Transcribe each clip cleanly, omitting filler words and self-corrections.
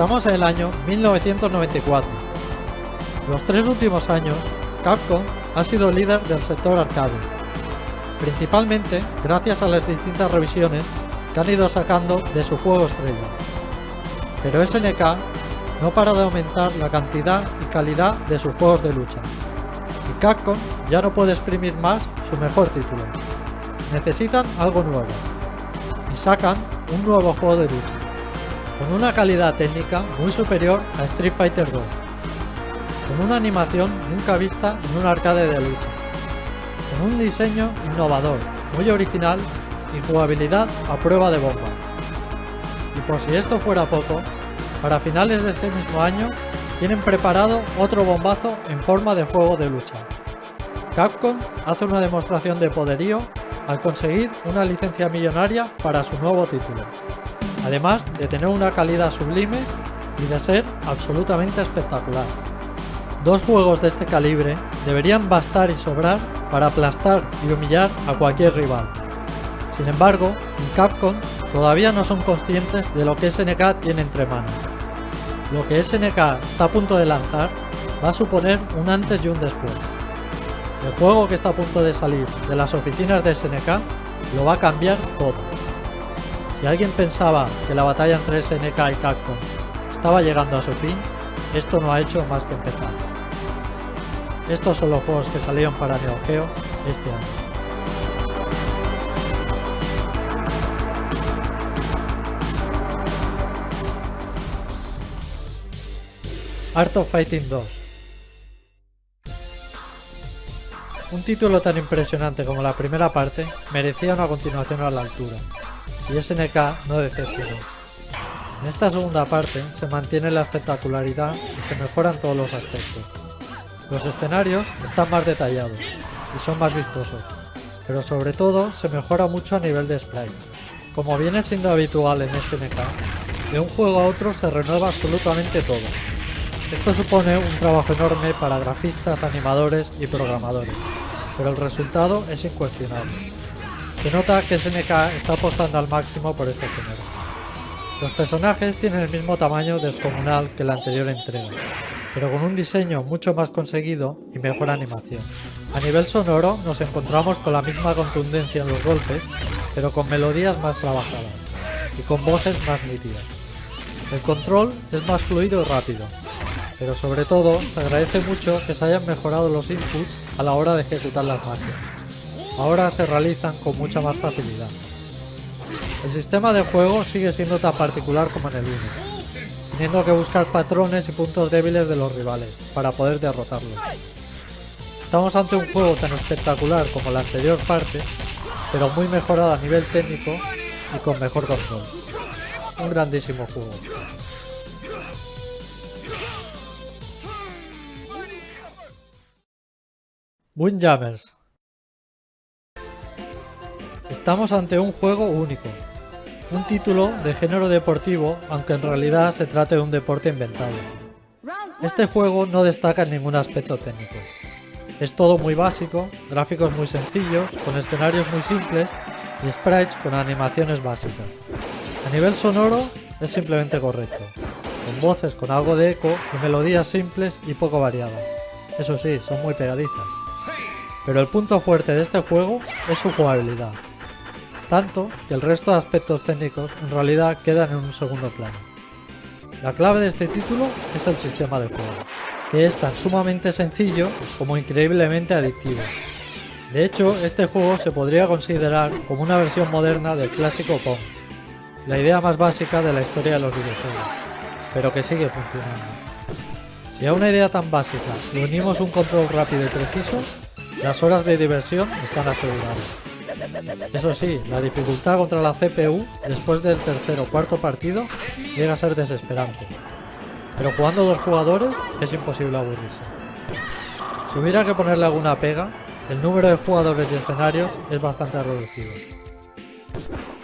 Estamos en el año 1994. Los 3 últimos años, Capcom ha sido líder del sector arcade, principalmente gracias a las distintas revisiones que han ido sacando de su juego estrella. Pero SNK no para de aumentar la cantidad y calidad de sus juegos de lucha, y Capcom ya no puede exprimir más su mejor título. Necesitan algo nuevo, y sacan un nuevo juego de lucha, con una calidad técnica muy superior a Street Fighter 2, con una animación nunca vista en un arcade de lucha, con un diseño innovador, muy original y jugabilidad a prueba de bomba. Y por si esto fuera poco, para finales de este mismo año tienen preparado otro bombazo en forma de juego de lucha. Capcom hace una demostración de poderío al conseguir una licencia millonaria para su nuevo título, además de tener una calidad sublime y de ser absolutamente espectacular. Dos juegos de este calibre deberían bastar y sobrar para aplastar y humillar a cualquier rival. Sin embargo, en Capcom todavía no son conscientes de lo que SNK tiene entre manos. Lo que SNK está a punto de lanzar va a suponer un antes y un después. El juego que está a punto de salir de las oficinas de SNK lo va a cambiar todo. Si alguien pensaba que la batalla entre SNK y Capcom estaba llegando a su fin, esto no ha hecho más que empezar. Estos son los juegos que salieron para Neo Geo este año. Art of Fighting 2. Un título tan impresionante como la primera parte merecía una continuación a la altura, y SNK no decepcionó. En esta segunda parte se mantiene la espectacularidad y se mejoran todos los aspectos. Los escenarios están más detallados y son más vistosos, pero sobre todo se mejora mucho a nivel de sprites. Como viene siendo habitual en SNK, de un juego a otro se renueva absolutamente todo. Esto supone un trabajo enorme para grafistas, animadores y programadores, pero el resultado es incuestionable. Se nota que SNK está apostando al máximo por este género. Los personajes tienen el mismo tamaño descomunal que la anterior entrega, pero con un diseño mucho más conseguido y mejor animación. A nivel sonoro nos encontramos con la misma contundencia en los golpes, pero con melodías más trabajadas y con voces más nítidas. El control es más fluido y rápido, pero sobre todo se agradece mucho que se hayan mejorado los inputs a la hora de ejecutar las magias. Ahora se realizan con mucha más facilidad. El sistema de juego sigue siendo tan particular como en el 1, teniendo que buscar patrones y puntos débiles de los rivales para poder derrotarlos. Estamos ante un juego tan espectacular como la anterior parte, pero muy mejorado a nivel técnico y con mejor control. Un grandísimo juego. Windjammers. Estamos ante un juego único, un título de género deportivo, aunque en realidad se trate de un deporte inventado. Este juego no destaca en ningún aspecto técnico. Es todo muy básico, gráficos muy sencillos, con escenarios muy simples y sprites con animaciones básicas. A nivel sonoro es simplemente correcto, con voces con algo de eco y melodías simples y poco variadas. Eso sí, son muy pegadizas. Pero el punto fuerte de este juego es su jugabilidad, tanto que el resto de aspectos técnicos en realidad quedan en un segundo plano. La clave de este título es el sistema de juego, que es tan sumamente sencillo como increíblemente adictivo. De hecho, este juego se podría considerar como una versión moderna del clásico Pong, la idea más básica de la historia de los videojuegos, pero que sigue funcionando. Si a una idea tan básica le unimos un control rápido y preciso, las horas de diversión están aseguradas. Eso sí, la dificultad contra la CPU después del tercer o cuarto partido llega a ser desesperante, pero jugando dos jugadores es imposible aburrirse. Si hubiera que ponerle alguna pega, el número de jugadores y escenarios es bastante reducido.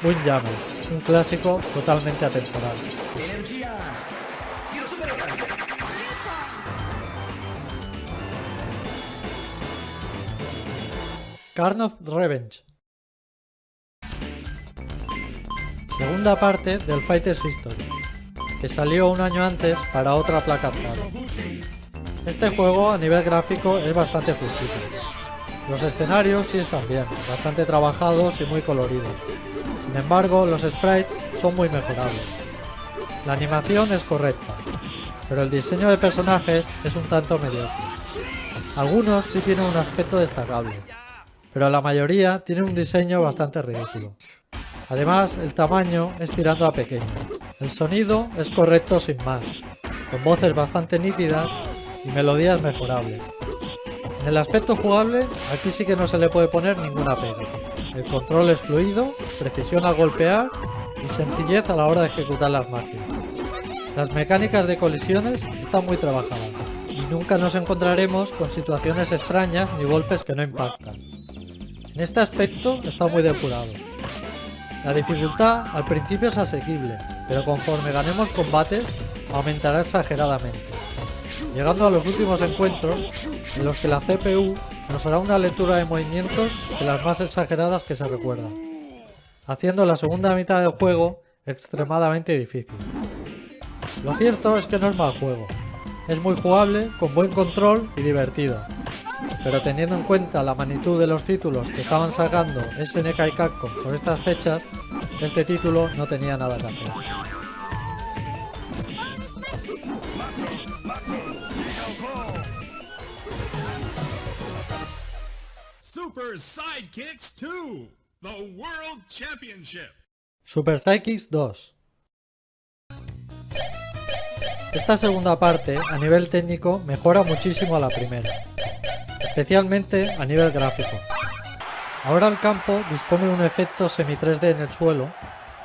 Windjammers, un clásico totalmente atemporal. Carnage Revenge. Segunda parte del Fighter's History. que salió un año antes para otra placa arcade. Este juego a nivel gráfico es bastante justito. Los escenarios sí están bien, bastante trabajados y muy coloridos. Sin embargo, los sprites son muy mejorables. La animación es correcta, pero el diseño de personajes es un tanto mediocre. Algunos sí tienen un aspecto destacable, pero la mayoría tiene un diseño bastante ridículo. Además, el tamaño es tirando a pequeño. El sonido es correcto sin más, con voces bastante nítidas y melodías mejorables. En el aspecto jugable, aquí sí que no se le puede poner ninguna pega. El control es fluido, precisión al golpear y sencillez a la hora de ejecutar las magias. Las mecánicas de colisiones están muy trabajadas y nunca nos encontraremos con situaciones extrañas ni golpes que no impactan. En este aspecto está muy depurado. La dificultad al principio es asequible, pero conforme ganemos combates aumentará exageradamente, llegando a los últimos encuentros en los que la CPU nos hará una lectura de movimientos de las más exageradas que se recuerdan, haciendo la segunda mitad del juego extremadamente difícil. Lo cierto es que no es mal juego, es muy jugable, con buen control y divertido, pero teniendo en cuenta la magnitud de los títulos que estaban sacando SNK y Capcom por estas fechas, este título no tenía nada que hacer. Super Sidekicks 2, the World Championship. Super Sidekicks 2. Esta segunda parte, a nivel técnico, mejora muchísimo a la primera, especialmente a nivel gráfico. Ahora el campo dispone de un efecto semi 3D en el suelo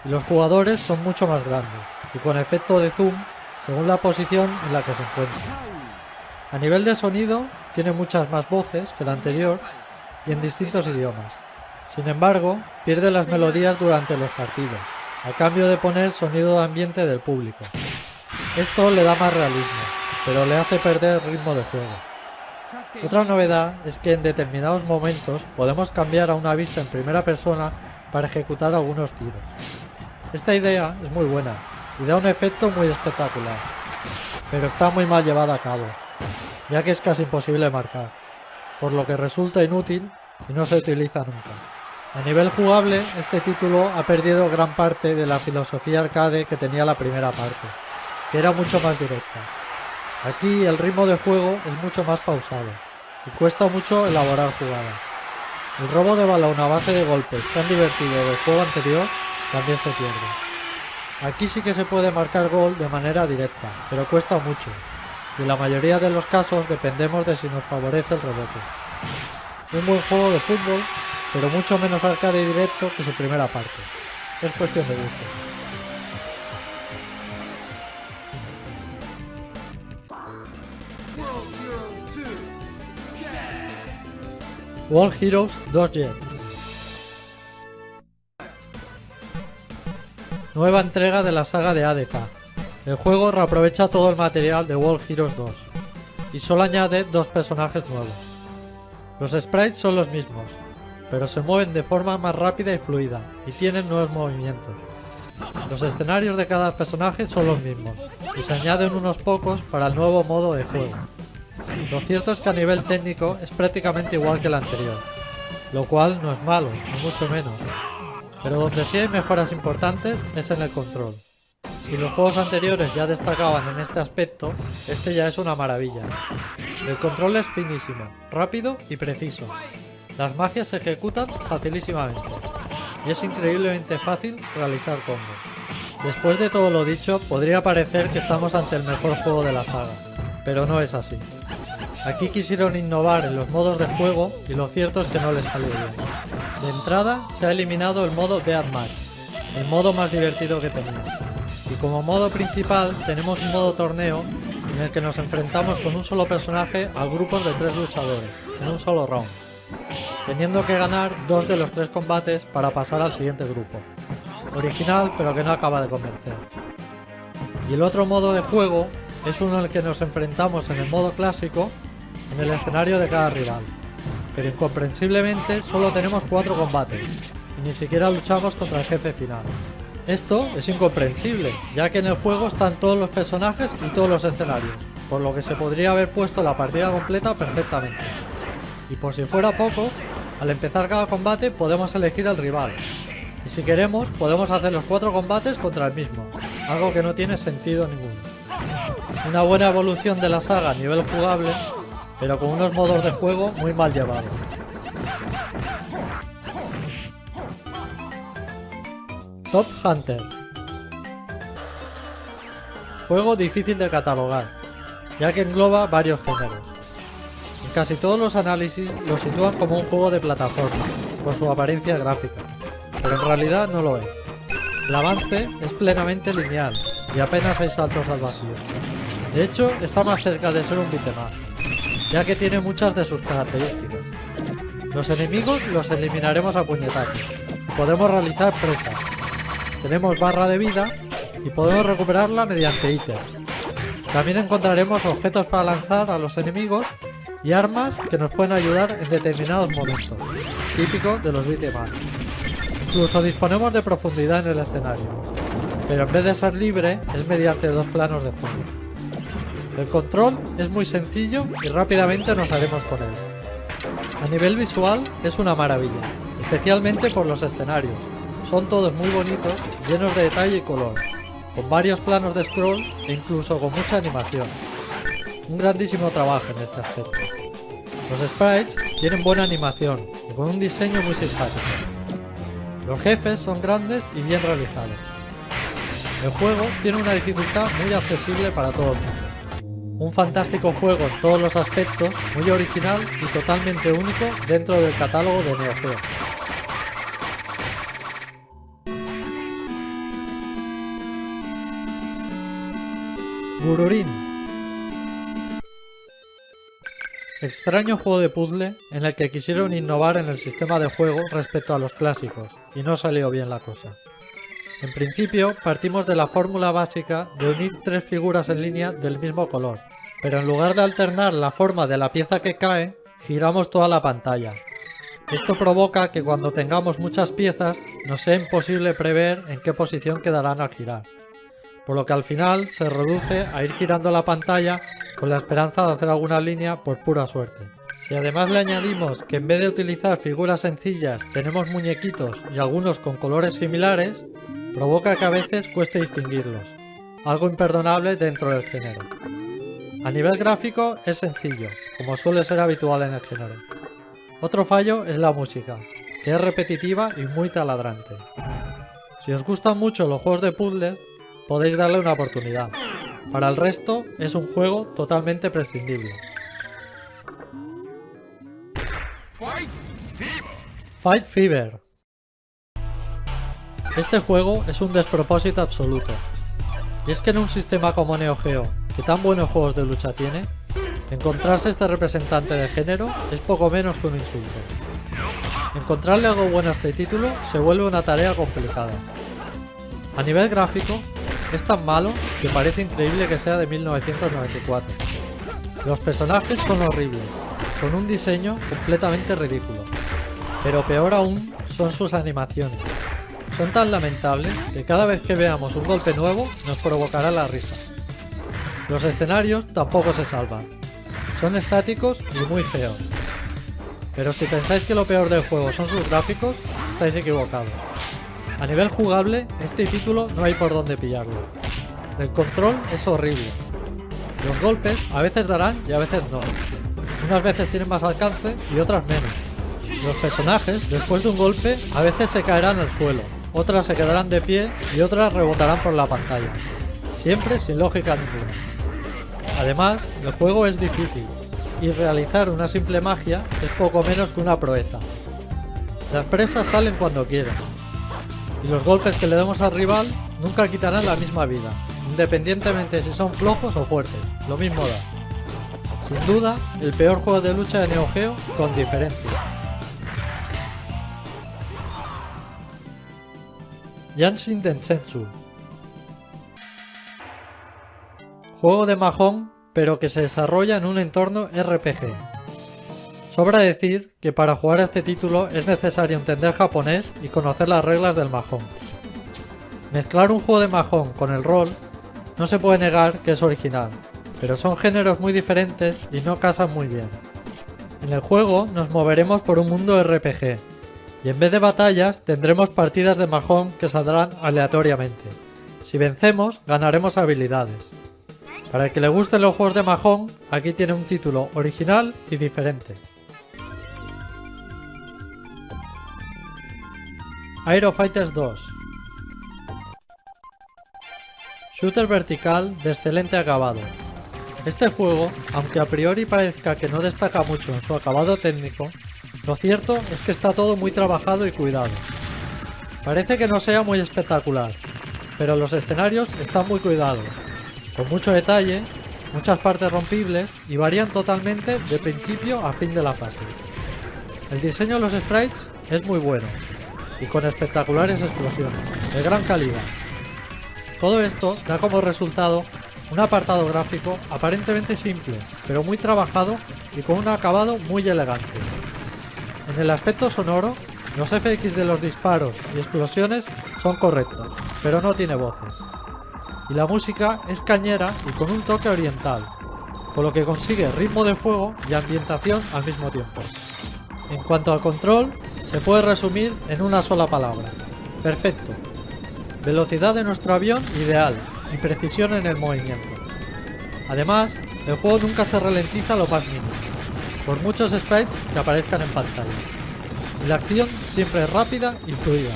y los jugadores son mucho más grandes y con efecto de zoom según la posición en la que se encuentran. A nivel de sonido, tiene muchas más voces que la anterior y en distintos idiomas. Sin embargo, pierde las melodías durante los partidos, a cambio de poner sonido de ambiente del público. Esto le da más realismo, pero le hace perder el ritmo de juego. Otra novedad es que en determinados momentos podemos cambiar a una vista en primera persona para ejecutar algunos tiros. Esta idea es muy buena y da un efecto muy espectacular, pero está muy mal llevada a cabo, ya que es casi imposible marcar, por lo que resulta inútil y no se utiliza nunca. A nivel jugable, este título ha perdido gran parte de la filosofía arcade que tenía la primera parte, que era mucho más directa. Aquí el ritmo de juego es mucho más pausado y cuesta mucho elaborar jugadas. El robo de balón a base de golpes tan divertido del juego anterior también se pierde. Aquí sí que se puede marcar gol de manera directa, pero cuesta mucho, y en la mayoría de los casos dependemos de si nos favorece el rebote. Un buen juego de fútbol, pero mucho menos arcade y directo que su primera parte. Es cuestión de gusto. World Heroes 2 Jet. Nueva entrega de la saga de ADK. El juego reaprovecha todo el material de World Heroes 2 y solo añade dos personajes nuevos. Los sprites son los mismos, pero se mueven de forma más rápida y fluida y tienen nuevos movimientos. Los escenarios de cada personaje son los mismos y se añaden unos pocos para el nuevo modo de juego. Lo cierto es que a nivel técnico es prácticamente igual que el anterior, lo cual no es malo, ni mucho menos, pero donde sí hay mejoras importantes es en el control. Si los juegos anteriores ya destacaban en este aspecto, este ya es una maravilla. El control es finísimo, rápido y preciso. Las magias se ejecutan facilísimamente y es increíblemente fácil realizar combos. Después de todo lo dicho, podría parecer que estamos ante el mejor juego de la saga, pero no es así. Aquí quisieron innovar en los modos de juego y lo cierto es que no les salió bien. De entrada se ha eliminado el modo Deathmatch, el modo más divertido que tenía. Y como modo principal tenemos un modo torneo en el que nos enfrentamos con un solo personaje a grupos de 3 luchadores, en un solo round, teniendo que ganar 2 de los 3 combates para pasar al siguiente grupo. Original, pero que no acaba de convencer. Y el otro modo de juego es uno en el que nos enfrentamos en el modo clásico en el escenario de cada rival, pero incomprensiblemente solo tenemos 4 combates y ni siquiera luchamos contra el jefe final. Esto es incomprensible, ya que en el juego están todos los personajes y todos los escenarios, por lo que se podría haber puesto la partida completa perfectamente. Y por si fuera poco, al empezar cada combate podemos elegir al rival, y si queremos podemos hacer los 4 combates contra el mismo, algo que no tiene sentido ninguno. Una buena evolución de la saga a nivel jugable, pero con unos modos de juego muy mal llevados. Top Hunter. Juego difícil de catalogar, ya que engloba varios géneros. En casi todos los análisis lo sitúan como un juego de plataforma, por su apariencia gráfica, pero en realidad no lo es. El avance es plenamente lineal y apenas hay saltos al vacío. De hecho, está más cerca de ser un beat'em up, ya que tiene muchas de sus características. Los enemigos los eliminaremos a puñetazos y podemos realizar presas. Tenemos barra de vida y podemos recuperarla mediante ítems. También encontraremos objetos para lanzar a los enemigos y armas que nos pueden ayudar en determinados momentos, típico de los beat'em up. Incluso disponemos de profundidad en el escenario, pero en vez de ser libre es mediante 2 planos de juego. El control es muy sencillo y rápidamente nos haremos con él. A nivel visual es una maravilla, especialmente por los escenarios. Son todos muy bonitos, llenos de detalle y color, con varios planos de scroll e incluso con mucha animación. Un grandísimo trabajo en este aspecto. Los sprites tienen buena animación y con un diseño muy simpático. Los jefes son grandes y bien realizados. El juego tiene una dificultad muy accesible para todo el mundo. Un fantástico juego en todos los aspectos, muy original y totalmente único dentro del catálogo de Neo Geo. Gururin. Extraño juego de puzzle en el que quisieron innovar en el sistema de juego respecto a los clásicos, y no salió bien la cosa. En principio partimos de la fórmula básica de unir 3 figuras en línea del mismo color, pero en lugar de alternar la forma de la pieza que cae, giramos toda la pantalla. Esto provoca que cuando tengamos muchas piezas nos sea imposible prever en qué posición quedarán al girar, por lo que al final se reduce a ir girando la pantalla con la esperanza de hacer alguna línea por pura suerte. Si además le añadimos que en vez de utilizar figuras sencillas tenemos muñequitos y algunos con colores similares, provoca que a veces cueste distinguirlos, algo imperdonable dentro del género. A nivel gráfico es sencillo, como suele ser habitual en el género. Otro fallo es la música, que es repetitiva y muy taladrante. Si os gustan mucho los juegos de puzzles, podéis darle una oportunidad. Para el resto, es un juego totalmente prescindible. Fight Fever. Este juego es un despropósito absoluto. Y es que en un sistema como Neo Geo, que tan buenos juegos de lucha tiene, encontrarse este representante de género es poco menos que un insulto. Encontrarle algo bueno a este título se vuelve una tarea complicada. A nivel gráfico, es tan malo que parece increíble que sea de 1994. Los personajes son horribles, con un diseño completamente ridículo. Pero peor aún son sus animaciones. Son tan lamentables que cada vez que veamos un golpe nuevo nos provocará la risa. Los escenarios tampoco se salvan. Son estáticos y muy feos. Pero si pensáis que lo peor del juego son sus gráficos, estáis equivocados. A nivel jugable, este título no hay por dónde pillarlo. El control es horrible. Los golpes a veces darán y a veces no. Unas veces tienen más alcance y otras menos. Los personajes, después de un golpe, a veces se caerán al suelo, otras se quedarán de pie y otras rebotarán por la pantalla. Siempre sin lógica ninguna. Además, el juego es difícil, y realizar una simple magia es poco menos que una proeza. Las presas salen cuando quieren, y los golpes que le demos al rival nunca quitarán la misma vida, independientemente si son flojos o fuertes, lo mismo da. Sin duda, el peor juego de lucha de Neo Geo con diferencia. Yanshin Densetsu. Juego de Mahjong, pero que se desarrolla en un entorno RPG. Sobra decir que para jugar a este título es necesario entender japonés y conocer las reglas del Mahjong. Mezclar un juego de Mahjong con el rol no se puede negar que es original, pero son géneros muy diferentes y no casan muy bien. En el juego nos moveremos por un mundo RPG, y en vez de batallas tendremos partidas de Mahjong que saldrán aleatoriamente. Si vencemos, ganaremos habilidades. Para el que le gusten los juegos de Mahjong, aquí tiene un título original y diferente. Aero Fighters 2. Shooter vertical de excelente acabado. Este juego, aunque a priori parezca que no destaca mucho en su acabado técnico, lo cierto es que está todo muy trabajado y cuidado. Parece que no sea muy espectacular, pero los escenarios están muy cuidados, con mucho detalle, muchas partes rompibles y varían totalmente de principio a fin de la fase. El diseño de los sprites es muy bueno, y con espectaculares explosiones, de gran calidad. Todo esto da como resultado un apartado gráfico aparentemente simple, pero muy trabajado y con un acabado muy elegante. En el aspecto sonoro, los FX de los disparos y explosiones son correctos, pero no tiene voces. Y la música es cañera y con un toque oriental, con lo que consigue ritmo de juego y ambientación al mismo tiempo. En cuanto al control, se puede resumir en una sola palabra: perfecto. Velocidad de nuestro avión ideal y precisión en el movimiento. Además, el juego nunca se ralentiza lo más mínimo, por muchos sprites que aparezcan en pantalla. Y la acción siempre es rápida y fluida.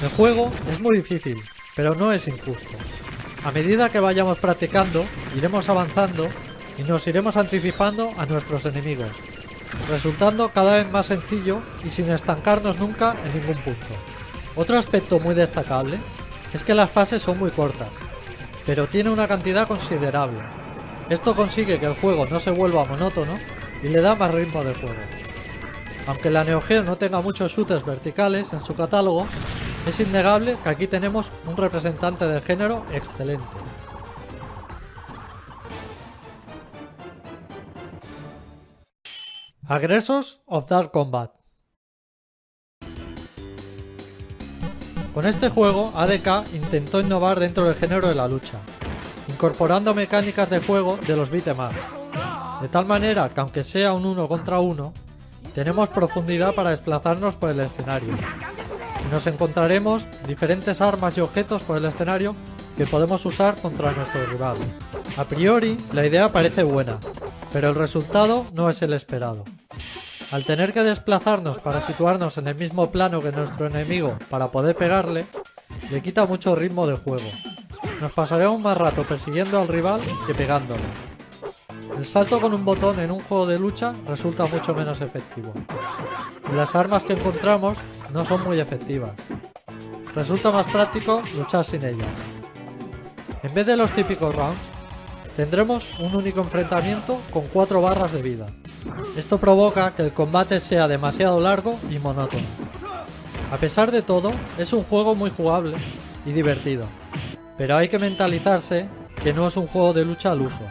El juego es muy difícil, pero no es injusto. A medida que vayamos practicando, iremos avanzando y nos iremos anticipando a nuestros enemigos, resultando cada vez más sencillo y sin estancarnos nunca en ningún punto. Otro aspecto muy destacable es que las fases son muy cortas, pero tiene una cantidad considerable. Esto consigue que el juego no se vuelva monótono y le da más ritmo de juego. Aunque la Neo Geo no tenga muchos shooters verticales en su catálogo, es innegable que aquí tenemos un representante del género excelente. Aggressors of Dark Combat. Con este juego, ADK intentó innovar dentro del género de la lucha, incorporando mecánicas de juego de los beat'em up, de tal manera que aunque sea un 1 contra 1, tenemos profundidad para desplazarnos por el escenario, y nos encontraremos diferentes armas y objetos por el escenario que podemos usar contra nuestro rival. A priori, la idea parece buena, pero el resultado no es el esperado. Al tener que desplazarnos para situarnos en el mismo plano que nuestro enemigo para poder pegarle, le quita mucho ritmo de juego. Nos pasaremos más rato persiguiendo al rival que pegándole. El salto con un botón en un juego de lucha resulta mucho menos efectivo. Y las armas que encontramos no son muy efectivas. Resulta más práctico luchar sin ellas. En vez de los típicos rounds, tendremos un único enfrentamiento con 4 barras de vida. Esto provoca que el combate sea demasiado largo y monótono. A pesar de todo, es un juego muy jugable y divertido, pero hay que mentalizarse que no es un juego de lucha al uso,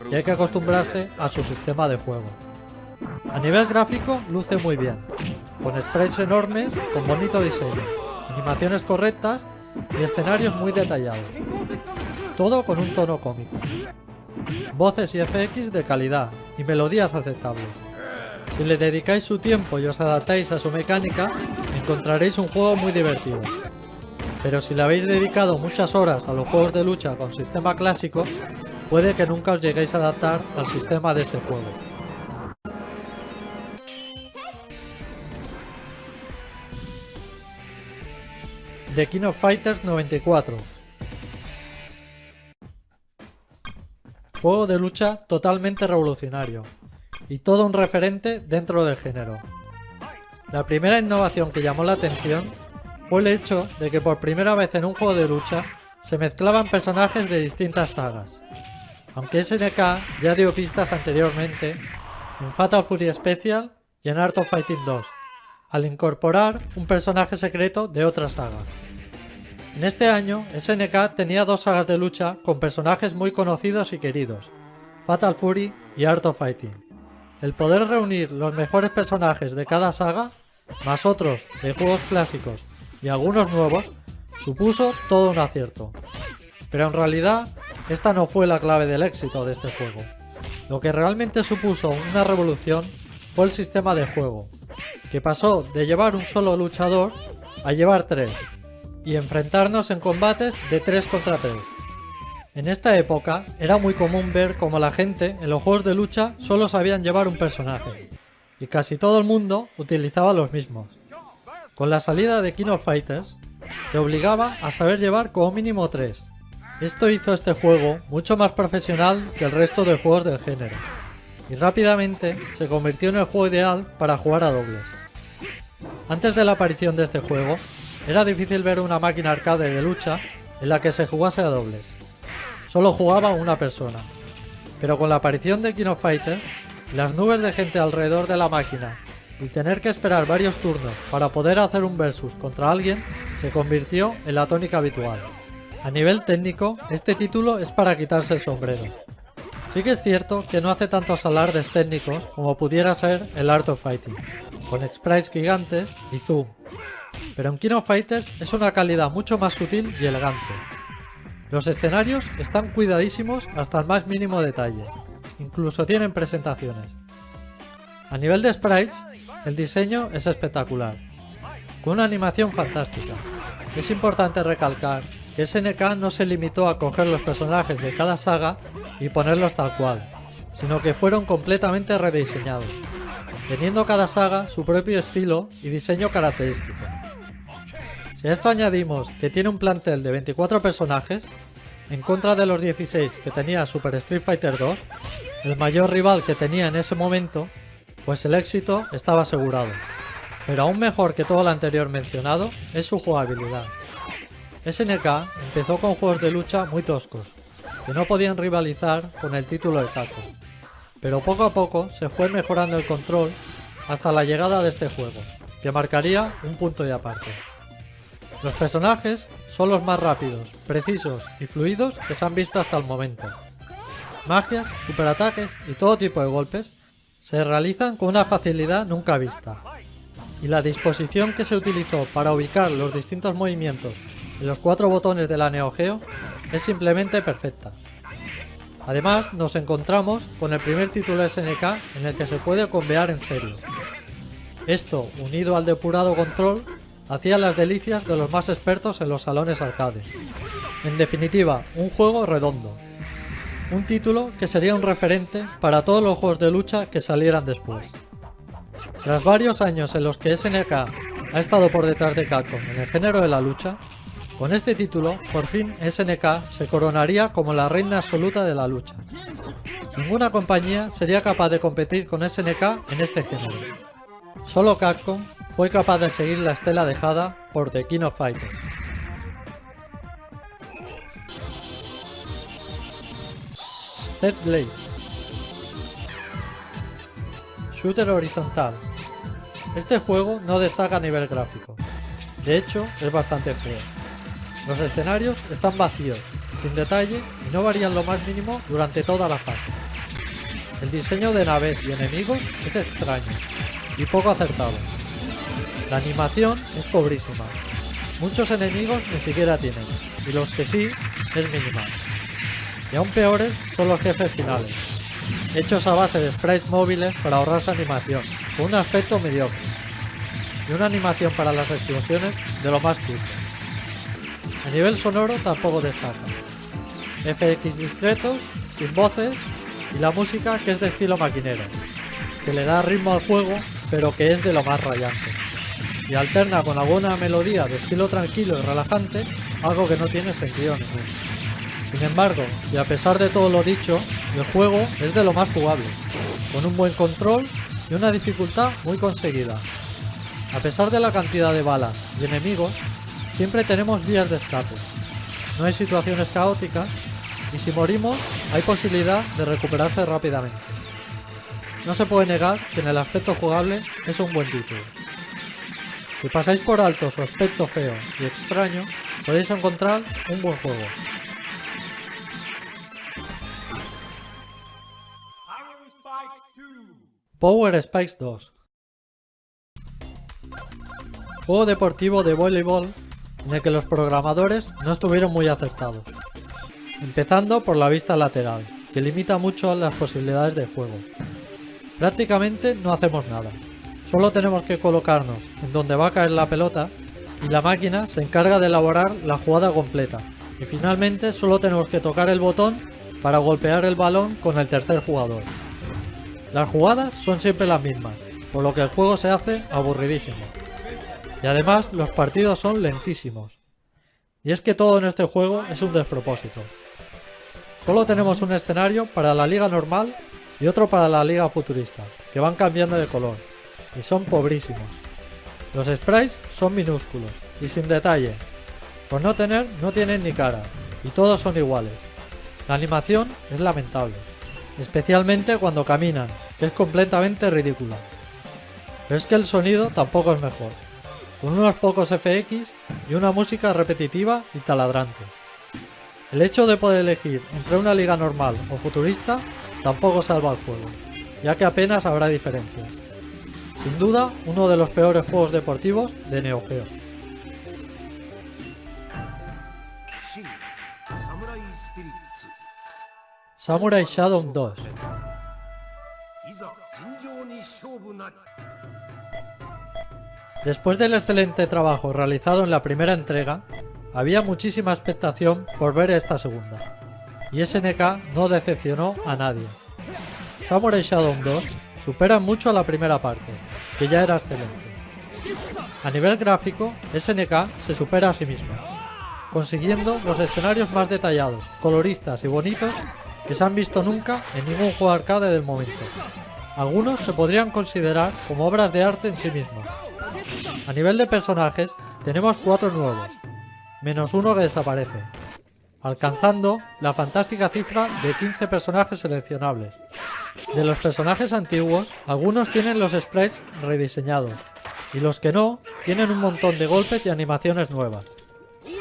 y hay que acostumbrarse a su sistema de juego. A nivel gráfico luce muy bien, con sprites enormes, con bonito diseño, animaciones correctas y escenarios muy detallados. Todo con un tono cómico. Voces y FX de calidad y melodías aceptables. Si le dedicáis su tiempo y os adaptáis a su mecánica, encontraréis un juego muy divertido. Pero si le habéis dedicado muchas horas a los juegos de lucha con sistema clásico, puede que nunca os lleguéis a adaptar al sistema de este juego. The King of Fighters 94. Juego de lucha totalmente revolucionario y todo un referente dentro del género. La primera innovación que llamó la atención fue el hecho de que por primera vez en un juego de lucha se mezclaban personajes de distintas sagas. Aunque SNK ya dio pistas anteriormente en Fatal Fury Special y en Art of Fighting 2, al incorporar un personaje secreto de otra saga. En este año, SNK tenía 2 sagas de lucha con personajes muy conocidos y queridos, Fatal Fury y Art of Fighting. El poder reunir los mejores personajes de cada saga, más otros de juegos clásicos y algunos nuevos, supuso todo un acierto. Pero en realidad, esta no fue la clave del éxito de este juego. Lo que realmente supuso una revolución fue el sistema de juego, que pasó de llevar un solo luchador a llevar 3, y enfrentarnos en combates de 3 contra 3. En esta época era muy común ver cómo la gente en los juegos de lucha solo sabían llevar un personaje, y casi todo el mundo utilizaba los mismos. Con la salida de King of Fighters, te obligaba a saber llevar como mínimo 3. Esto hizo este juego mucho más profesional que el resto de juegos del género, y rápidamente se convirtió en el juego ideal para jugar a dobles. Antes de la aparición de este juego, era difícil ver una máquina arcade de lucha en la que se jugase a dobles. Solo jugaba una persona. Pero con la aparición de King of Fighters, las nubes de gente alrededor de la máquina y tener que esperar varios turnos para poder hacer un versus contra alguien se convirtió en la tónica habitual. A nivel técnico, este título es para quitarse el sombrero. Sí que es cierto que no hace tantos alardes técnicos como pudiera ser el Art of Fighting, con sprites gigantes y zoom. Pero en King of Fighters es una calidad mucho más sutil y elegante. Los escenarios están cuidadísimos hasta el más mínimo detalle, incluso tienen presentaciones. A nivel de sprites, el diseño es espectacular, con una animación fantástica. Es importante recalcar que SNK no se limitó a coger los personajes de cada saga y ponerlos tal cual, sino que fueron completamente rediseñados, teniendo cada saga su propio estilo y diseño característico. Si a esto añadimos que tiene un plantel de 24 personajes, en contra de los 16 que tenía Super Street Fighter 2, el mayor rival que tenía en ese momento, pues el éxito estaba asegurado. Pero aún mejor que todo lo anterior mencionado es su jugabilidad. SNK empezó con juegos de lucha muy toscos, que no podían rivalizar con el título de Capcom, pero poco a poco se fue mejorando el control hasta la llegada de este juego, que marcaría un punto y aparte. Los personajes son los más rápidos, precisos y fluidos que se han visto hasta el momento. Magias, superataques y todo tipo de golpes se realizan con una facilidad nunca vista, y la disposición que se utilizó para ubicar los distintos movimientos en los 4 botones de la Neo Geo es simplemente perfecta. Además, nos encontramos con el primer título de SNK en el que se puede combear en serio. Esto, unido al depurado control, hacía las delicias de los más expertos en los salones arcade. En definitiva, un juego redondo. Un título que sería un referente para todos los juegos de lucha que salieran después. Tras varios años en los que SNK ha estado por detrás de Capcom en el género de la lucha, con este título, por fin SNK se coronaría como la reina absoluta de la lucha. Ninguna compañía sería capaz de competir con SNK en este género. Solo Capcom fue capaz de seguir la estela dejada por The King of Fighters. Third Blade. Shooter horizontal. Este juego no destaca a nivel gráfico. De hecho, es bastante feo. Los escenarios están vacíos, sin detalle y no varían lo más mínimo durante toda la fase. El diseño de naves y enemigos es extraño y poco acertado. La animación es pobrísima. Muchos enemigos ni siquiera tienen, y los que sí, es mínima. Y aún peores son los jefes finales, hechos a base de sprites móviles para ahorrarse animación, con un aspecto mediocre, y una animación para las explosiones de lo más cutre. A nivel sonoro tampoco destaca. FX discretos, sin voces, y la música que es de estilo maquinero, que le da ritmo al juego, pero que es de lo más rayante. Y alterna con alguna melodía de estilo tranquilo y relajante, algo que no tiene sentido ninguno. Sin embargo, y a pesar de todo lo dicho, el juego es de lo más jugable, con un buen control y una dificultad muy conseguida. A pesar de la cantidad de balas y enemigos, siempre tenemos vías de escape. No hay situaciones caóticas y si morimos, hay posibilidad de recuperarse rápidamente. No se puede negar que en el aspecto jugable es un buen título. Si pasáis por alto su aspecto feo y extraño, podéis encontrar un buen juego. Power Spikes 2. Juego deportivo de voleibol en el que los programadores no estuvieron muy acertados. Empezando por la vista lateral, que limita mucho las posibilidades de juego. Prácticamente no hacemos nada, solo tenemos que colocarnos en donde va a caer la pelota y la máquina se encarga de elaborar la jugada completa, y finalmente solo tenemos que tocar el botón para golpear el balón con el tercer jugador. Las jugadas son siempre las mismas, por lo que el juego se hace aburridísimo. Y además los partidos son lentísimos. Y es que todo en este juego es un despropósito. Solo tenemos un escenario para la liga normal y otro para la liga futurista, que van cambiando de color, y son pobrísimos. Los sprites son minúsculos y sin detalle. Por no tienen ni cara, y todos son iguales. La animación es lamentable, especialmente cuando caminan, que es completamente ridícula. Pero es que el sonido tampoco es mejor, con unos pocos FX y una música repetitiva y taladrante. El hecho de poder elegir entre una liga normal o futurista tampoco salva el juego, ya que apenas habrá diferencias. Sin duda, uno de los peores juegos deportivos de Neo Geo. Samurai Shodown 2. Después del excelente trabajo realizado en la primera entrega, había muchísima expectación por ver esta segunda, y SNK no decepcionó a nadie. Samurai Shodown 2 supera mucho a la primera parte, que ya era excelente. A nivel gráfico, SNK se supera a sí misma, consiguiendo los escenarios más detallados, coloristas y bonitos que se han visto nunca en ningún juego arcade del momento. Algunos se podrían considerar como obras de arte en sí mismos. A nivel de personajes, tenemos 4 nuevos, menos uno que desaparece, alcanzando la fantástica cifra de 15 personajes seleccionables. De los personajes antiguos, algunos tienen los sprites rediseñados, y los que no, tienen un montón de golpes y animaciones nuevas.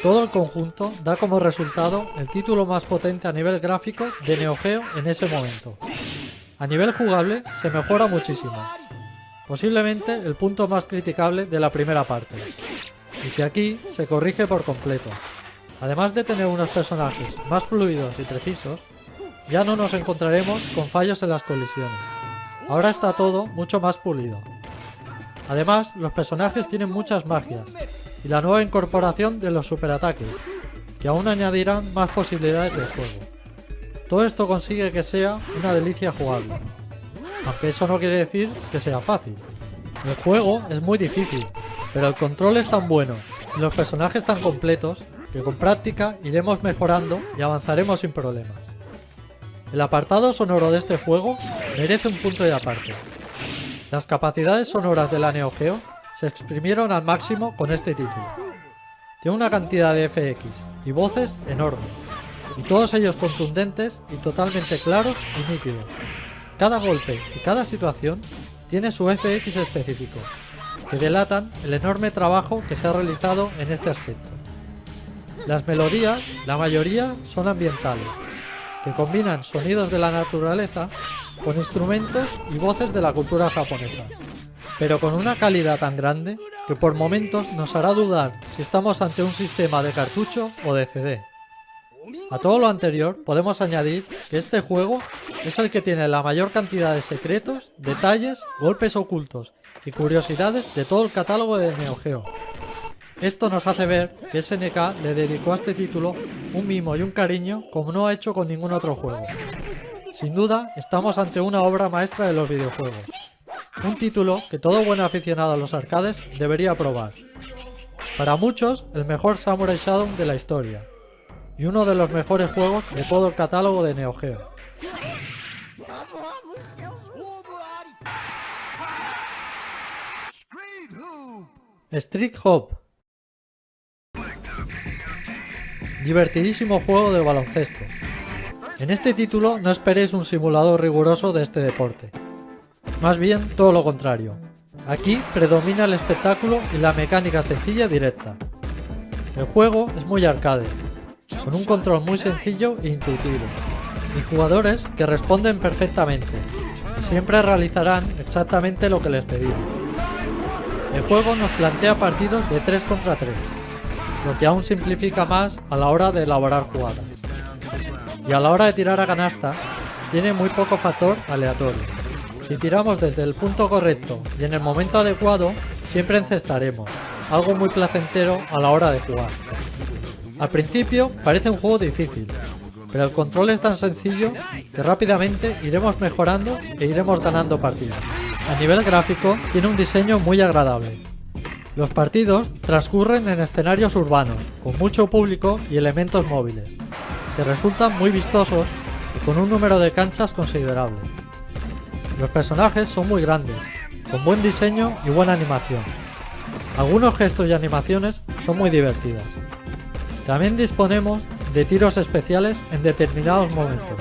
Todo el conjunto da como resultado el título más potente a nivel gráfico de Neo Geo en ese momento. A nivel jugable se mejora muchísimo, posiblemente el punto más criticable de la primera parte, y que aquí se corrige por completo. Además de tener unos personajes más fluidos y precisos, ya no nos encontraremos con fallos en las colisiones. Ahora está todo mucho más pulido. Además, los personajes tienen muchas magias, y la nueva incorporación de los superataques, que aún añadirán más posibilidades de juego. Todo esto consigue que sea una delicia jugable, aunque eso no quiere decir que sea fácil. El juego es muy difícil, pero el control es tan bueno y los personajes tan completos que con práctica iremos mejorando y avanzaremos sin problemas. El apartado sonoro de este juego merece un punto de aparte. Las capacidades sonoras de la Neo Geo se exprimieron al máximo con este título. Tiene una cantidad de FX y voces enorme, y todos ellos contundentes y totalmente claros y nítidos. Cada golpe y cada situación tiene su FX específico, que delatan el enorme trabajo que se ha realizado en este aspecto. Las melodías, la mayoría, son ambientales, que combinan sonidos de la naturaleza con instrumentos y voces de la cultura japonesa, pero con una calidad tan grande que por momentos nos hará dudar si estamos ante un sistema de cartucho o de CD. A todo lo anterior podemos añadir que este juego es el que tiene la mayor cantidad de secretos, detalles, golpes ocultos y curiosidades de todo el catálogo de Neo Geo. Esto nos hace ver que SNK le dedicó a este título un mimo y un cariño como no ha hecho con ningún otro juego. Sin duda, estamos ante una obra maestra de los videojuegos. Un título que todo buen aficionado a los arcades debería probar. Para muchos, el mejor Samurai Shodown de la historia, y uno de los mejores juegos de todo el catálogo de Neo Geo. Street Hop. Divertidísimo juego de baloncesto. En este título no esperéis un simulador riguroso de este deporte. Más bien todo lo contrario. Aquí predomina el espectáculo y la mecánica sencilla y directa. El juego es muy arcade, con un control muy sencillo e intuitivo, y jugadores que responden perfectamente, y siempre realizarán exactamente lo que les pedimos. El juego nos plantea partidos de 3 contra 3. lo que aún simplifica más a la hora de elaborar jugadas. Y a la hora de tirar a canasta, tiene muy poco factor aleatorio. Si tiramos desde el punto correcto y en el momento adecuado, siempre encestaremos, algo muy placentero a la hora de jugar. Al principio parece un juego difícil, pero el control es tan sencillo que rápidamente iremos mejorando e iremos ganando partidas. A nivel gráfico tiene un diseño muy agradable. Los partidos transcurren en escenarios urbanos, con mucho público y elementos móviles, que resultan muy vistosos y con un número de canchas considerable. Los personajes son muy grandes, con buen diseño y buena animación. Algunos gestos y animaciones son muy divertidas. También disponemos de tiros especiales en determinados momentos,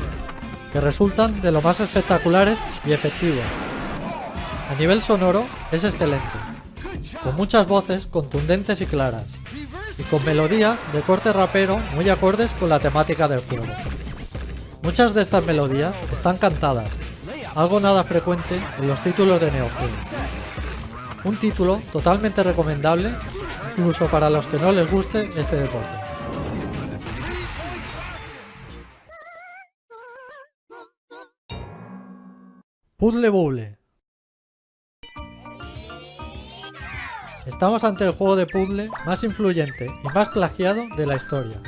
que resultan de lo más espectaculares y efectivos. A nivel sonoro es excelente, con muchas voces contundentes y claras, y con melodías de corte rapero muy acordes con la temática del juego. Muchas de estas melodías están cantadas, algo nada frecuente en los títulos de Neo Geo. Un título totalmente recomendable, incluso para los que no les guste este deporte. Puzzle Bubble. Estamos ante el juego de puzzle más influyente y más plagiado de la historia.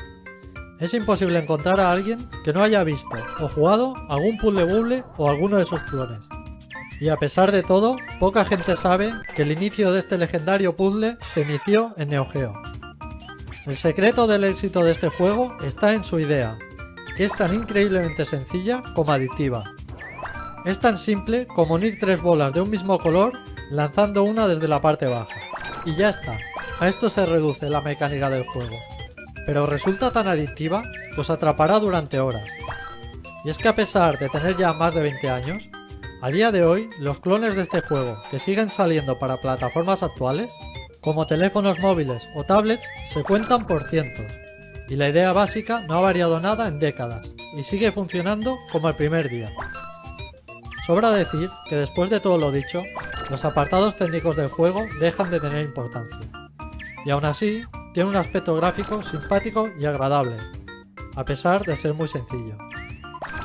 Es imposible encontrar a alguien que no haya visto o jugado algún Puzzle Bubble o alguno de sus clones. Y a pesar de todo, poca gente sabe que el inicio de este legendario puzzle se inició en Neo Geo. El secreto del éxito de este juego está en su idea, que es tan increíblemente sencilla como adictiva. Es tan simple como unir 3 bolas de un mismo color lanzando una desde la parte baja. Y ya está, a esto se reduce la mecánica del juego. Pero resulta tan adictiva que os atrapará durante horas. Y es que a pesar de tener ya más de 20 años, a día de hoy los clones de este juego que siguen saliendo para plataformas actuales, como teléfonos móviles o tablets, se cuentan por cientos. Y la idea básica no ha variado nada en décadas, y sigue funcionando como el primer día. Sobra decir que después de todo lo dicho, los apartados técnicos del juego dejan de tener importancia. Y aún así, tiene un aspecto gráfico simpático y agradable, a pesar de ser muy sencillo.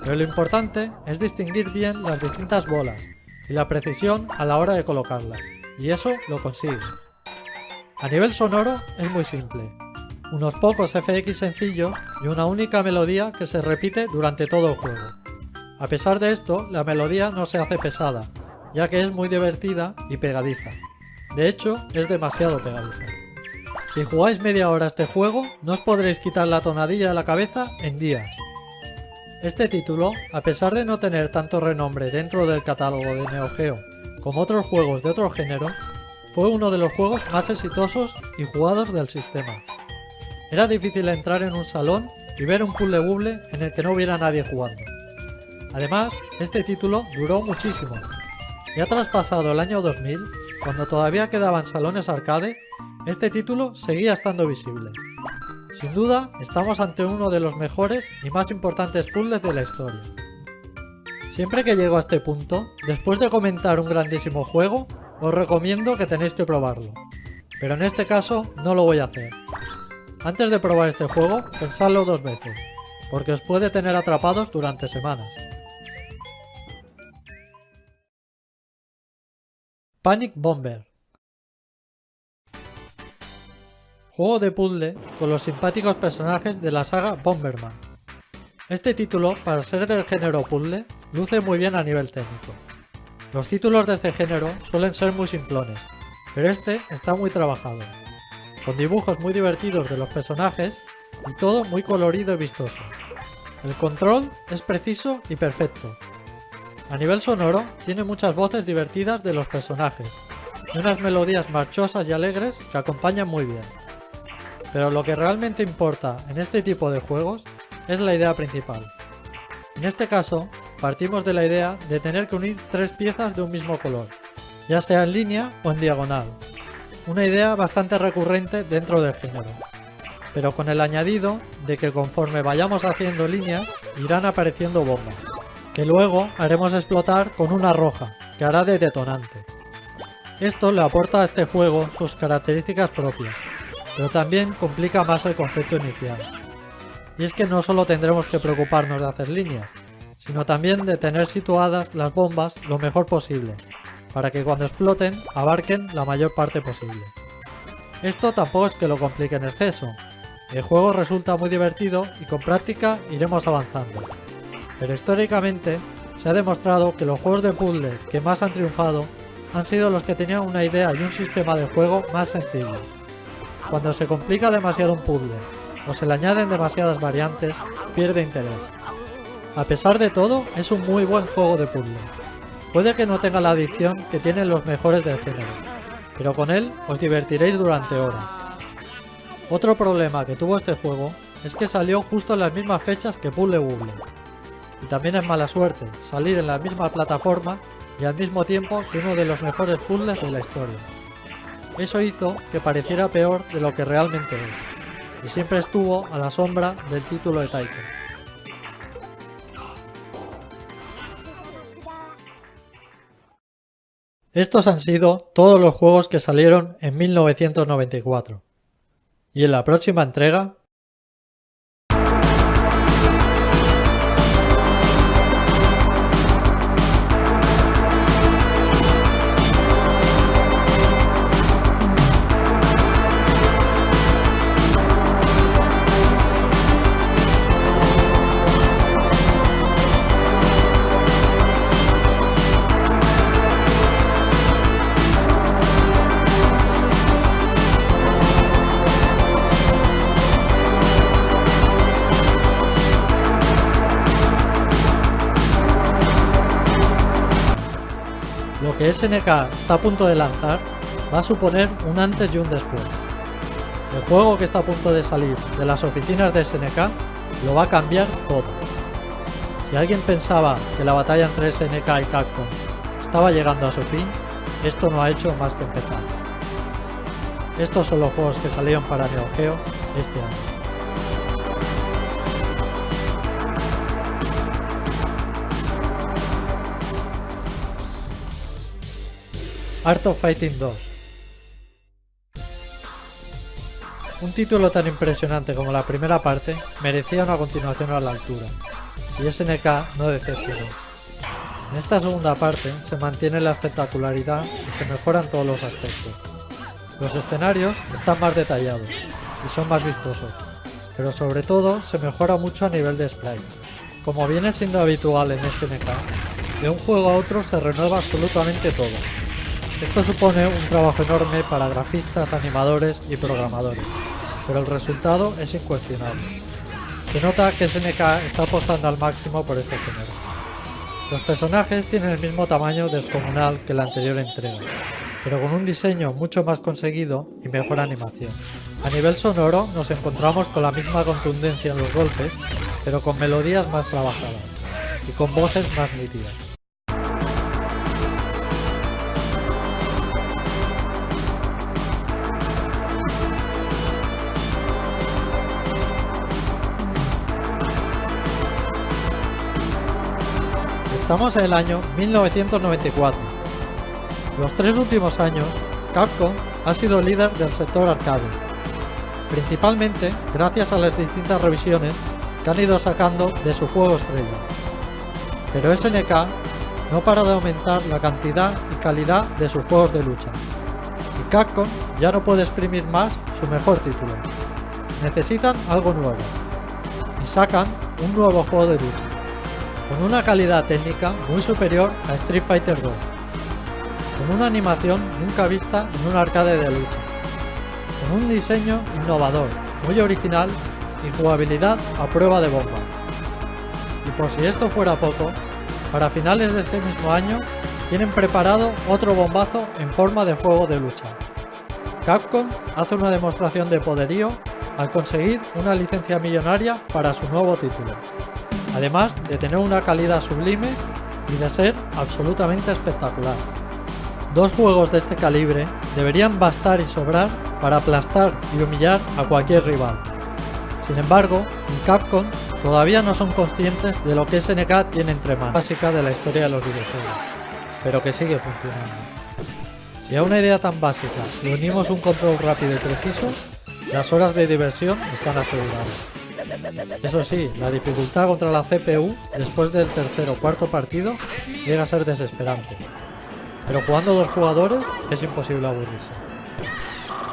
Pero lo importante es distinguir bien las distintas bolas y la precisión a la hora de colocarlas, y eso lo consigue. A nivel sonoro es muy simple, unos pocos FX sencillos y una única melodía que se repite durante todo el juego. A pesar de esto, la melodía no se hace pesada, ya que es muy divertida y pegadiza. De hecho, es demasiado pegadiza. Si jugáis media hora a este juego, no os podréis quitar la tonadilla de la cabeza en días. Este título, a pesar de no tener tanto renombre dentro del catálogo de Neo Geo como otros juegos de otro género, fue uno de los juegos más exitosos y jugados del sistema. Era difícil entrar en un salón y ver un Puzzle Bubble en el que no hubiera nadie jugando. Además, este título duró muchísimo. Ya traspasado el año 2000, cuando todavía quedaban salones arcade, este título seguía estando visible. Sin duda, estamos ante uno de los mejores y más importantes puzzles de la historia. Siempre que llego a este punto, después de comentar un grandísimo juego, os recomiendo que tenéis que probarlo. Pero en este caso, no lo voy a hacer. Antes de probar este juego, pensadlo 2 veces, porque os puede tener atrapados durante semanas. Panic Bomber. Juego de puzzle con los simpáticos personajes de la saga Bomberman. Este título, para ser del género puzzle, luce muy bien a nivel técnico. Los títulos de este género suelen ser muy simplones, pero este está muy trabajado, con dibujos muy divertidos de los personajes y todo muy colorido y vistoso. El control es preciso y perfecto. A nivel sonoro, tiene muchas voces divertidas de los personajes y unas melodías marchosas y alegres que acompañan muy bien. Pero lo que realmente importa en este tipo de juegos es la idea principal. En este caso, partimos de la idea de tener que unir 3 piezas de un mismo color, ya sea en línea o en diagonal. Una idea bastante recurrente dentro del género, pero con el añadido de que conforme vayamos haciendo líneas, irán apareciendo bombas, que luego haremos explotar con una roja, que hará de detonante. Esto le aporta a este juego sus características propias, pero también complica más el concepto inicial. Y es que no solo tendremos que preocuparnos de hacer líneas, sino también de tener situadas las bombas lo mejor posible, para que cuando exploten abarquen la mayor parte posible. Esto tampoco es que lo complique en exceso. El juego resulta muy divertido y con práctica iremos avanzando. Pero históricamente se ha demostrado que los juegos de puzzle que más han triunfado han sido los que tenían una idea y un sistema de juego más sencillo. Cuando se complica demasiado un puzzle o se le añaden demasiadas variantes, pierde interés. A pesar de todo, es un muy buen juego de puzzle. Puede que no tenga la adicción que tienen los mejores del género, pero con él os divertiréis durante horas. Otro problema que tuvo este juego es que salió justo en las mismas fechas que Puzzle Bubble. Y también es mala suerte salir en la misma plataforma y al mismo tiempo que uno de los mejores puzzles de la historia. Eso hizo que pareciera peor de lo que realmente es, y siempre estuvo a la sombra del título de Taito. Estos han sido todos los juegos que salieron en 1994. Y en la próxima entrega lo que SNK está a punto de lanzar va a suponer un antes y un después. El juego que está a punto de salir de las oficinas de SNK lo va a cambiar todo. Si alguien pensaba que la batalla entre SNK y Capcom estaba llegando a su fin, esto no ha hecho más que empezar. Estos son los juegos que salieron para Neo Geo este año. Art of Fighting 2. Un título tan impresionante como la primera parte merecía una continuación a la altura, y SNK no decepcionó. En esta segunda parte se mantiene la espectacularidad y se mejoran todos los aspectos. Los escenarios están más detallados y son más vistosos, pero sobre todo se mejora mucho a nivel de sprites. Como viene siendo habitual en SNK, de un juego a otro se renueva absolutamente todo. Esto supone un trabajo enorme para grafistas, animadores y programadores, pero el resultado es incuestionable. Se nota que SNK está apostando al máximo por este género. Los personajes tienen el mismo tamaño descomunal que la anterior entrega, pero con un diseño mucho más conseguido y mejor animación. A nivel sonoro nos encontramos con la misma contundencia en los golpes, pero con melodías más trabajadas y con voces más nítidas. Estamos en el año 1994. Los 3 últimos años, Capcom ha sido líder del sector arcade, principalmente gracias a las distintas revisiones que han ido sacando de su juego estrella. Pero SNK no para de aumentar la cantidad y calidad de sus juegos de lucha, y Capcom ya no puede exprimir más su mejor título. Necesitan algo nuevo, y sacan un nuevo juego de lucha, con una calidad técnica muy superior a Street Fighter 2, con una animación nunca vista en un arcade de lucha, con un diseño innovador, muy original y jugabilidad a prueba de bomba. Y por si esto fuera poco, para finales de este mismo año tienen preparado otro bombazo en forma de juego de lucha. Capcom hace una demostración de poderío al conseguir una licencia millonaria para su nuevo título, además de tener una calidad sublime y de ser absolutamente espectacular. Dos juegos de este calibre deberían bastar y sobrar para aplastar y humillar a cualquier rival. Sin embargo, en Capcom todavía no son conscientes de lo que SNK tiene entre manos, básica de la historia de los videojuegos, pero que sigue funcionando. Si a una idea tan básica le unimos un control rápido y preciso, las horas de diversión están aseguradas. Eso sí, la dificultad contra la CPU después del tercer o cuarto partido llega a ser desesperante, pero jugando 2 jugadores es imposible aburrirse.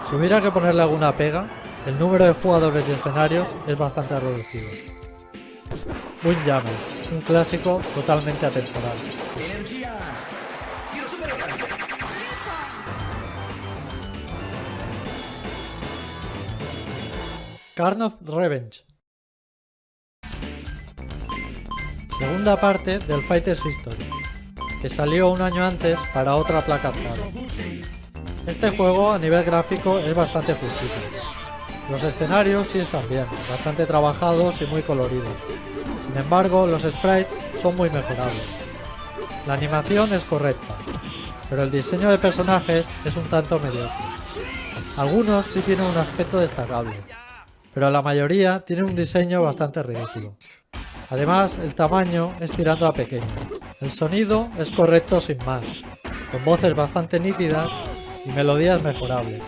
Si hubiera que ponerle alguna pega, el número de jugadores y escenarios es bastante reducido. Windjammers, un clásico totalmente atemporal. Carnot Revenge. Segunda parte del Fighter's History, que salió un año antes para otra placa arcade. Este juego a nivel gráfico es bastante justito. Los escenarios sí están bien, bastante trabajados y muy coloridos. Sin embargo, los sprites son muy mejorables. La animación es correcta, pero el diseño de personajes es un tanto mediocre. Algunos sí tienen un aspecto destacable, pero la mayoría tienen un diseño bastante ridículo. Además, el tamaño es tirando a pequeño. El sonido es correcto sin más, con voces bastante nítidas y melodías mejorables.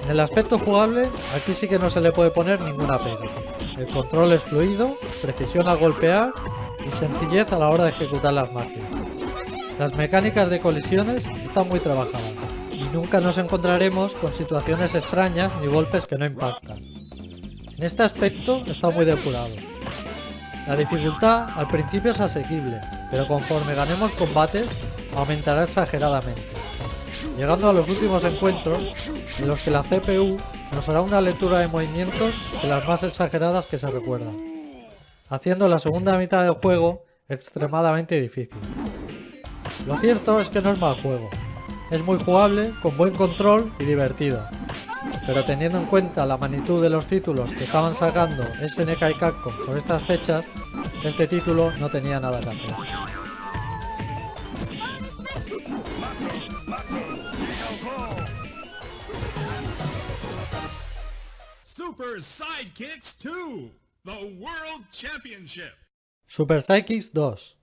En el aspecto jugable, aquí sí que no se le puede poner ninguna pega. El control es fluido, precisión al golpear y sencillez a la hora de ejecutar las magias. Las mecánicas de colisiones están muy trabajadas y nunca nos encontraremos con situaciones extrañas ni golpes que no impactan. En este aspecto está muy depurado. La dificultad al principio es asequible, pero conforme ganemos combates aumentará exageradamente, llegando a los últimos encuentros en los que la CPU nos hará una lectura de movimientos de las más exageradas que se recuerdan, haciendo la segunda mitad del juego extremadamente difícil. Lo cierto es que no es mal juego, es muy jugable, con buen control y divertido, pero teniendo en cuenta la magnitud de los títulos que estaban sacando SNK y Capcom por estas fechas, este título no tenía nada que hacer. Super Sidekicks 2, the World Championship. Super Sidekicks 2.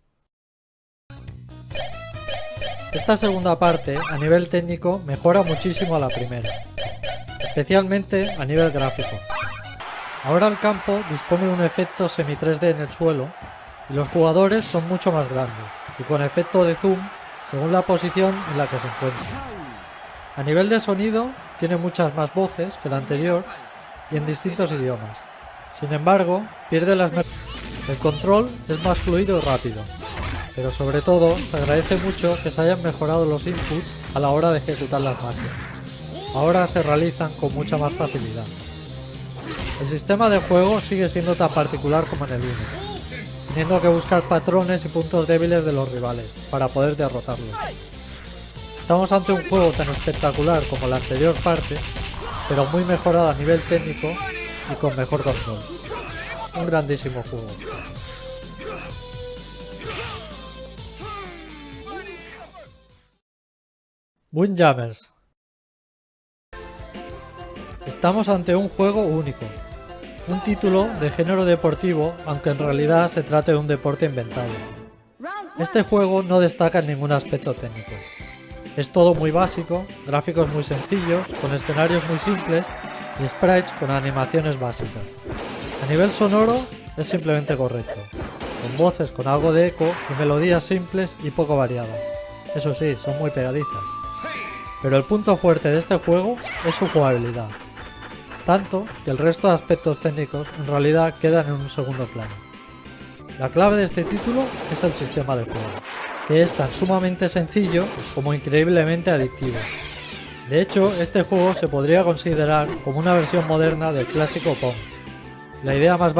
Esta segunda parte, a nivel técnico, mejora muchísimo a la primera, especialmente a nivel gráfico. Ahora el campo dispone de un efecto semi 3D en el suelo y los jugadores son mucho más grandes y con efecto de zoom según la posición en la que se encuentran. A nivel de sonido, tiene muchas más voces que la anterior y en distintos idiomas. Sin embargo, pierde las el control es más fluido y rápido, pero sobre todo se agradece mucho que se hayan mejorado los inputs a la hora de ejecutar las magias. Ahora se realizan con mucha más facilidad. El sistema de juego sigue siendo tan particular como en el 1, teniendo que buscar patrones y puntos débiles de los rivales para poder derrotarlos. Estamos ante un juego tan espectacular como la anterior parte, pero muy mejorado a nivel técnico y con mejor control. Un grandísimo juego. Windjammers. Estamos ante un juego único, un título de género deportivo, aunque en realidad se trate de un deporte inventado. Este juego no destaca en ningún aspecto técnico. Es todo muy básico, gráficos muy sencillos, con escenarios muy simples y sprites con animaciones básicas. A nivel sonoro es simplemente correcto, con voces con algo de eco y melodías simples y poco variadas. Eso sí, son muy pegadizas. Pero el punto fuerte de este juego es su jugabilidad, tanto que el resto de aspectos técnicos en realidad quedan en un segundo plano. La clave de este título es el sistema de juego, que es tan sumamente sencillo como increíblemente adictivo. De hecho, este juego se podría considerar como una versión moderna del clásico Pong. La idea más